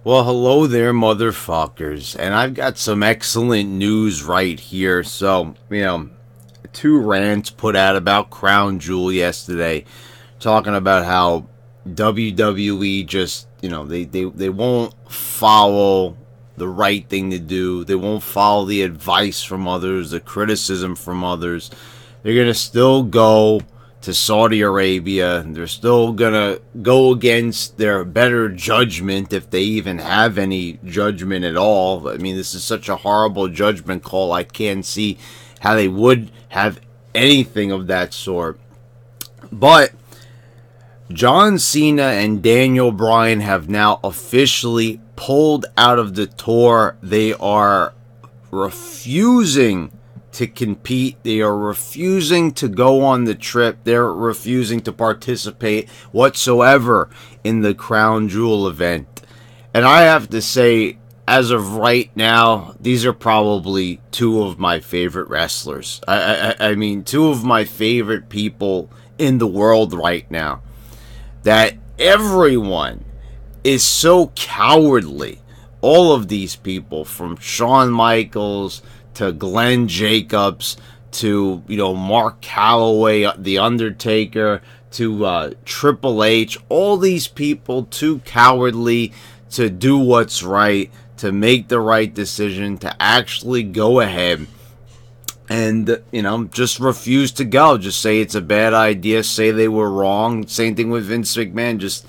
Well, hello there, motherfuckers. And I've got some excellent news right here. So, two rants put out about Crown Jewel yesterday, talking about how WWE just, they won't follow the right thing to do. They won't follow the advice from others, the criticism from others. They're going to still go to Saudi Arabia. They're still gonna go against their better judgment, if they even have any judgment at all. I mean, this is such a horrible judgment call. I can't see how they would have anything of that sort. But John Cena and Daniel Bryan have now officially pulled out of the tour. They are refusing to compete. They are refusing to go on the trip. They're refusing to participate whatsoever in the Crown Jewel event. And I have to say, as of right now, these are probably two of my favorite wrestlers. I mean, two of my favorite people in the world right now. That everyone is so cowardly. All of these people, from Shawn Michaels to Glenn Jacobs, to, Mark Calloway, The Undertaker, to Triple H, all these people too cowardly to do what's right, to make the right decision, to actually go ahead and, just refuse to go. Just say it's a bad idea, say they were wrong. Same thing with Vince McMahon. Just,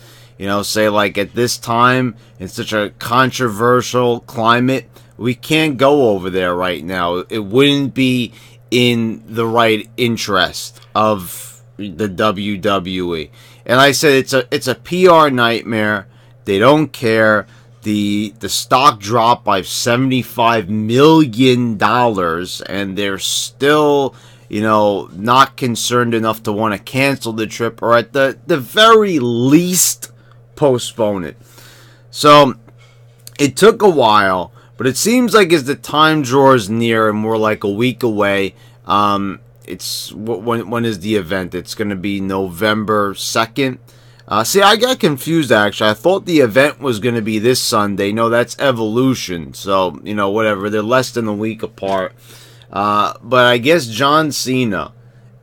say, like, at this time, in such a controversial climate, we can't go over there right now. It wouldn't be in the right interest of the WWE. And I said it's a PR nightmare. They don't care. The stock dropped by $75 million, and they're still, not concerned enough to want to cancel the trip, or at the very least postpone it. So it took a while. But it seems like as the time draws near and we're like a week away, it's when is the event? It's going to be November 2nd. See, I got confused, actually. I thought the event was going to be this Sunday. No, that's Evolution. So, whatever. They're less than a week apart. But I guess John Cena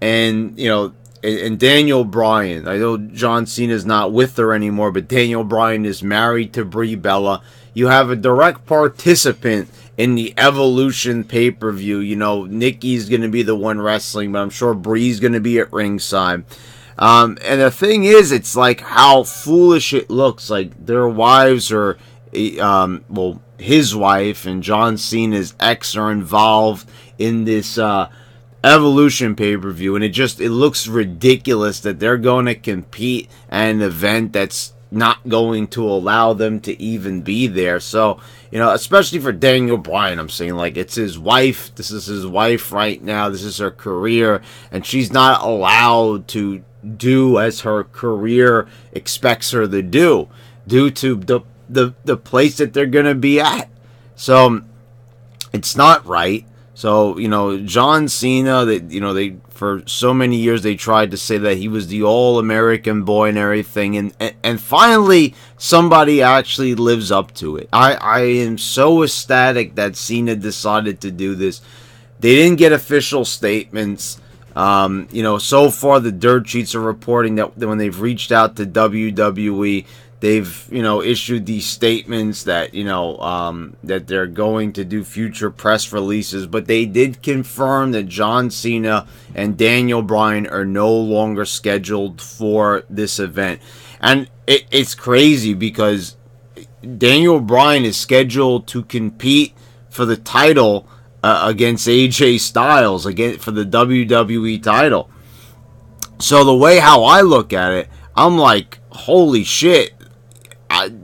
and, and Daniel Bryan. I know John Cena's not with her anymore, but Daniel Bryan is married to Brie Bella. You have a direct participant in the Evolution pay-per-view. Nikki's going to be the one wrestling, but I'm sure Brie's going to be at ringside. And the thing is, it's like how foolish it looks. Like, their wives are, his wife and John Cena's ex are involved in this Evolution pay-per-view, and it looks ridiculous that they're going to compete at an event that's not going to allow them to even be there. So, especially for Daniel Bryan, I'm saying, like, it's his wife. This is his wife right now. This is her career, and she's not allowed to do as her career expects her to do, due to the place that they're going to be at. So, it's not right. So, John Cena, they for so many years they tried to say that he was the all-American boy and everything, and finally somebody actually lives up to it. I am so ecstatic that Cena decided to do this. They didn't get official statements. So far the dirt sheets are reporting that when they've reached out to WWE, they've, issued these statements that, that they're going to do future press releases. But they did confirm that John Cena and Daniel Bryan are no longer scheduled for this event. And it's crazy because Daniel Bryan is scheduled to compete for the title against AJ Styles, again for the WWE title. So the way how I look at it, I'm like, holy shit.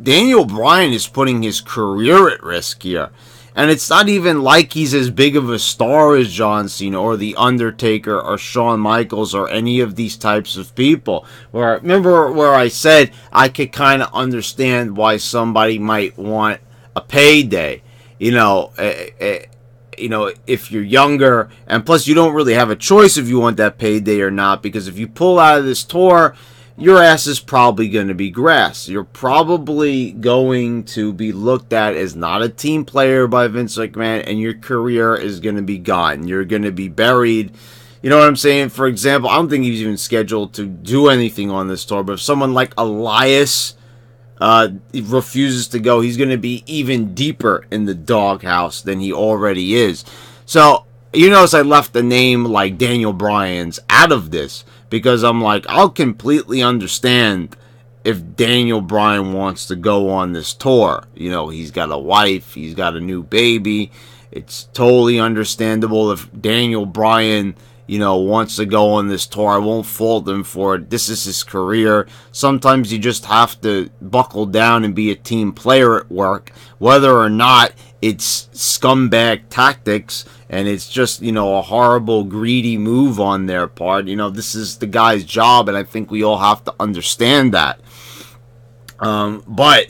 Daniel Bryan is putting his career at risk here. And it's not even like he's as big of a star as John Cena or The Undertaker or Shawn Michaels or any of these types of people. Remember where I said I could kind of understand why somebody might want a payday. If you're younger, and plus you don't really have a choice if you want that payday or not, because if you pull out of this tour, your ass is probably going to be grass. You're probably going to be looked at as not a team player by Vince McMahon, and your career is going to be gone. You're going to be buried. You know what I'm saying? For example, I don't think he's even scheduled to do anything on this tour, but if someone like Elias refuses to go, he's going to be even deeper in the doghouse than he already is. So, you notice I left a name like Daniel Bryan's out of this, because I'm like, I'll completely understand if Daniel Bryan wants to go on this tour. You know, he's got a wife, he's got a new baby. It's totally understandable if Daniel Bryan, you know, wants to go on this tour. I won't fault him for it. This is his career. Sometimes you just have to buckle down and be a team player at work, whether or not it's scumbag tactics and it's just, you know, a horrible, greedy move on their part. You know, this is the guy's job, and I think we all have to understand that. But,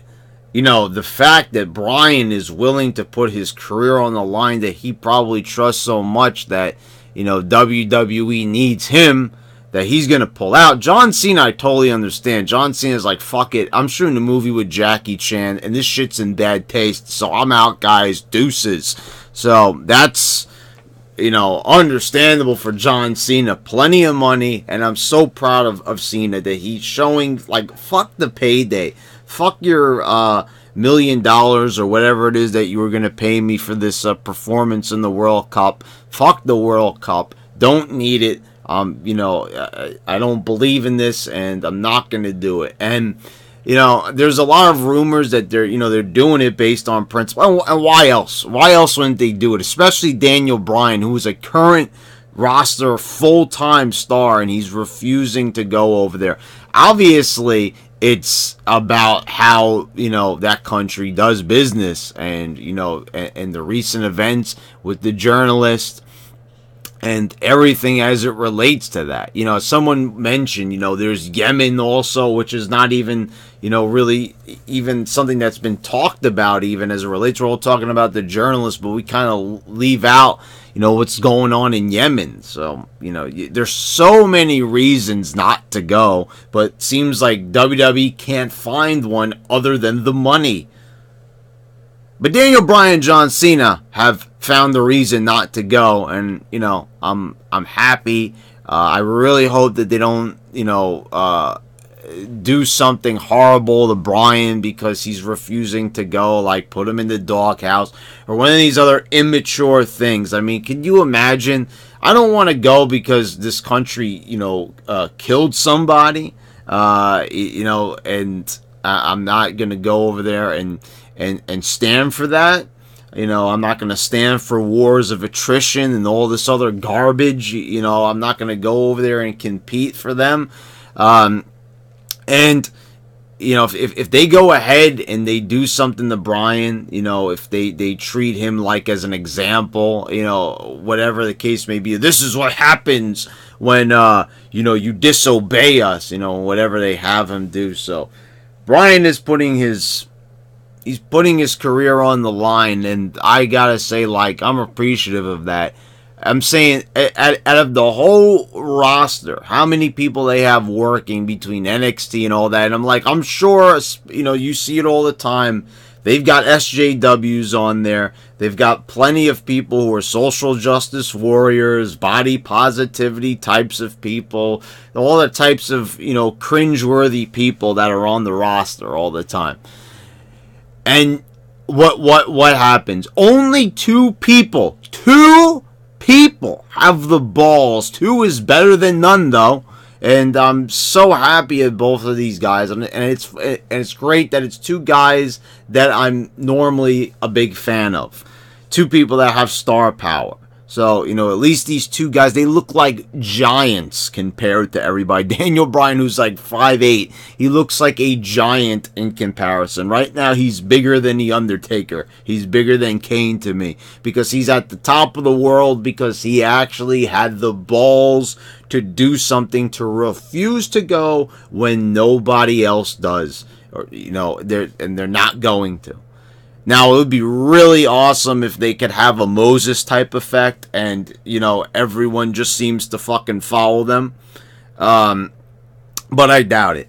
you know, the fact that Bryan is willing to put his career on the line, that he probably trusts so much that, you know, WWE needs him, that he's going to pull out. John Cena, I totally understand. John Cena's like, fuck it, I'm shooting a movie with Jackie Chan, and this shit's in bad taste, so I'm out, guys, deuces. So, that's, you know, understandable for John Cena. Plenty of money, and I'm so proud of Cena that he's showing, like, fuck the payday. Fuck your, $1 million or whatever it is that you were going to pay me for this performance in the World Cup. Fuck the World Cup. Don't need it. You know, I don't believe in this, and I'm not going to do it. And, you know, there's a lot of rumors that they're doing it based on principle. And why else? Why else wouldn't they do it? Especially Daniel Bryan, who is a current roster full-time star, and he's refusing to go over there. Obviously, it's about how, you know, that country does business, and, you know, and the recent events with the journalist and everything as it relates to that. You know, someone mentioned, you know, there's Yemen also, which is not even, you know, really even something that's been talked about even as it relates. We're all talking about the journalists, but we kind of leave out, you know, what's going on in Yemen. So, you know, there's so many reasons not to go, but it seems like WWE can't find one other than the money. But Daniel Bryan and John Cena have found the reason not to go, and, you know, I'm happy. I really hope that they don't, you know, do something horrible to Bryan because he's refusing to go, like put him in the doghouse or one of these other immature things. I mean, can you imagine? I don't want to go because this country, you know, killed somebody, you know, and I'm not going to go over there and stand for that. You know, I'm not going to stand for wars of attrition and all this other garbage. You know, I'm not going to go over there and compete for them. And, you know, if they go ahead and they do something to Bryan, you know, if they treat him like as an example, you know, whatever the case may be, this is what happens when, you know, you disobey us, you know, whatever they have him do. So Bryan is putting his career on the line, and I gotta say, like, I'm appreciative of that. I'm saying, out of the whole roster, how many people they have working between NXT and all that, and I'm like, I'm sure, you know, you see it all the time. They've got SJWs on there. They've got plenty of people who are social justice warriors, body positivity types of people, all the types of, you know, cringeworthy people that are on the roster all the time. And what happens? Only two people have the balls. Two is better than none, though. And I'm so happy at both of these guys. And it's great that it's two guys that I'm normally a big fan of. Two people that have star power. So, you know, at least these two guys, they look like giants compared to everybody. Daniel Bryan, who's like 5'8", he looks like a giant in comparison. Right now, he's bigger than The Undertaker. He's bigger than Kane to me. Because he's at the top of the world, because he actually had the balls to do something, to refuse to go when nobody else does. Or, you know, they're not going to. Now, it would be really awesome if they could have a Moses type effect and, you know, everyone just seems to fucking follow them. But I doubt it.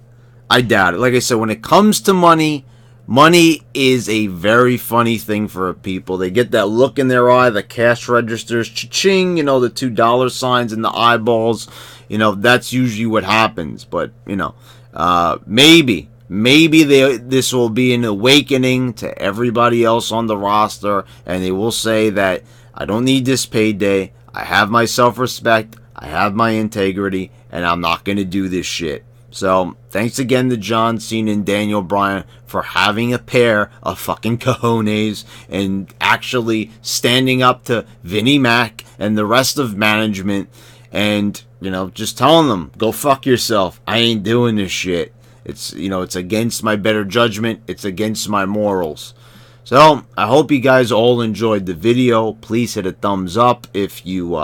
I doubt it. Like I said, when it comes to money, money is a very funny thing for people. They get that look in their eye, the cash registers, cha-ching, you know, the $2 signs in the eyeballs. You know, that's usually what happens. But, you know, maybe this will be an awakening to everybody else on the roster, and they will say that I don't need this payday. I have my self-respect. I have my integrity, and I'm not going to do this shit. So, thanks again to John Cena and Daniel Bryan for having a pair of fucking cojones and actually standing up to Vinnie Mac and the rest of management and, you know, just telling them, go fuck yourself. I ain't doing this shit. It's, you know, it's against my better judgment. It's against my morals. So, I hope you guys all enjoyed the video. Please hit a thumbs up if you,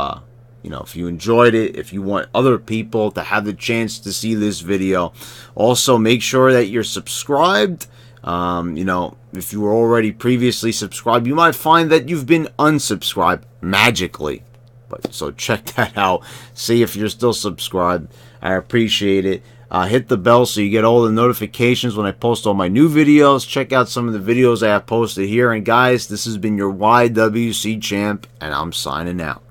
if you enjoyed it, if you want other people to have the chance to see this video. Also, make sure that you're subscribed. If you were already previously subscribed, you might find that you've been unsubscribed magically. But so check that out. See if you're still subscribed. I appreciate it. Hit the bell so you get all the notifications when I post all my new videos. Check out some of the videos I have posted here. And guys, this has been your YWC champ, and I'm signing out.